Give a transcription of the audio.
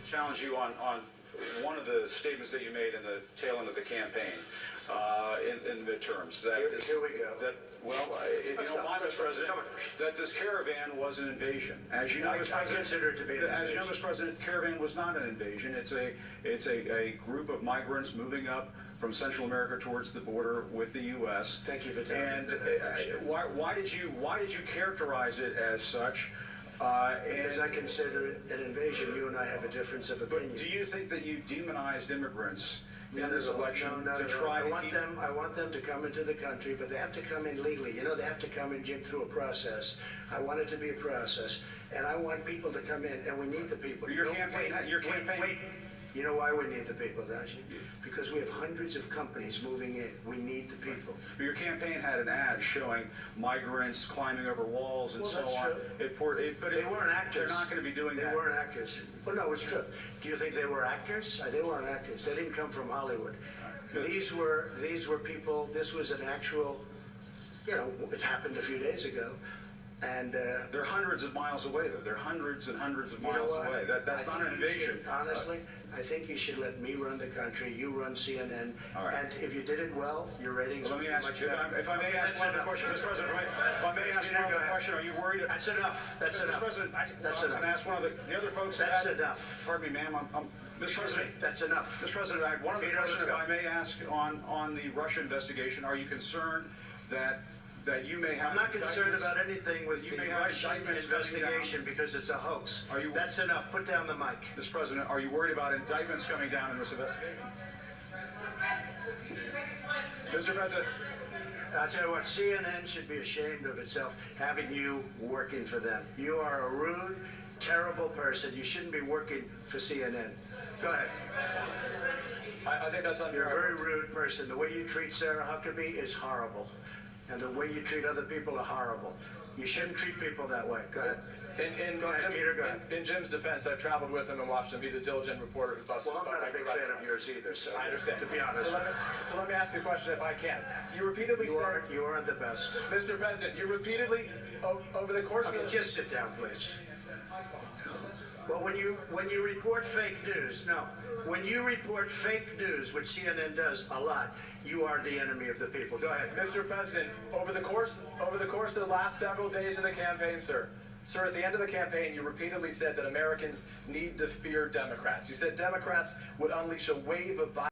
challenge you on one of the statements that you made in the tail end of the campaign in the midterms. Here we go. If you don't mind, Mr. President, that this caravan was an invasion. As you know, Mr. President, I consider it to be an invasion. as you know, Mr. President, caravan was not an invasion. It's a group of migrants moving up from Central America towards the border with the U.S. Thank you for telling and me that. why did you characterize it as such? Because I consider it an invasion. You and I have a difference of opinion. But do you think that you demonized immigrants in this election to try to keep... I want them to come into the country, but they have to come in legally. You know, they have to come in, Jim, through a process. I want it to be a process, and I want people to come in, and we need the people. Your campaign... Wait. You know why we need the people, don't you? Because we have hundreds of companies moving in. We need the people. But your campaign had an ad showing migrants climbing over walls and so on. True. But they weren't actors. They're not going to be doing that. They weren't actors. Well, no, it's true. Do you think they were actors? They weren't actors. They didn't come from Hollywood. These were people. This was an actual. You know, it happened a few days ago. And they're hundreds of miles away, though. They're hundreds and hundreds of miles away. That's not an invasion. Honestly, I think you should let me run the country. You run CNN. All right. And if you did it well, your ratings Let me would be ask much you, better. if I may ask one other question, Mr. President, if I may ask one other question, are you worried? That's enough. That's Mr. enough. President, That's I'm enough. going to ask one of the other folks. That's enough. Pardon me, ma'am. Mr. President. That's enough. Mr. President, one of the questions that I may ask on the Russia investigation, are you concerned that you may have... I'm not concerned about anything with the Russian indictments investigation because it's a hoax. That's enough. Put down the mic. Mr. President, are you worried about indictments coming down in this investigation? Mr. President. I'll tell you what, CNN should be ashamed of itself having you working for them. You are a rude, terrible person. You shouldn't be working for CNN. Go ahead. I think that's unfair. You're a very rude person. The way you treat Sarah Huckabee is horrible. And the way you treat other people are horrible. You shouldn't treat people that way. Go ahead. Go ahead, Peter, go ahead. In Jim's defense, I've traveled with him and watched him. He's a diligent reporter who busts. Well, I'm not a big fan of yours either, so I understand. To be honest. So let me ask you a question if I can. You repeatedly said... You aren't the best. Mr. President, you repeatedly, over the course of... Just sit down, please. Well, when you report fake news, when you report fake news, which CNN does a lot, you are the enemy of the people. Go ahead. Mr. President, over the course of the last several days of the campaign, sir, at the end of the campaign, you repeatedly said that Americans need to fear Democrats. You said Democrats would unleash a wave of violence.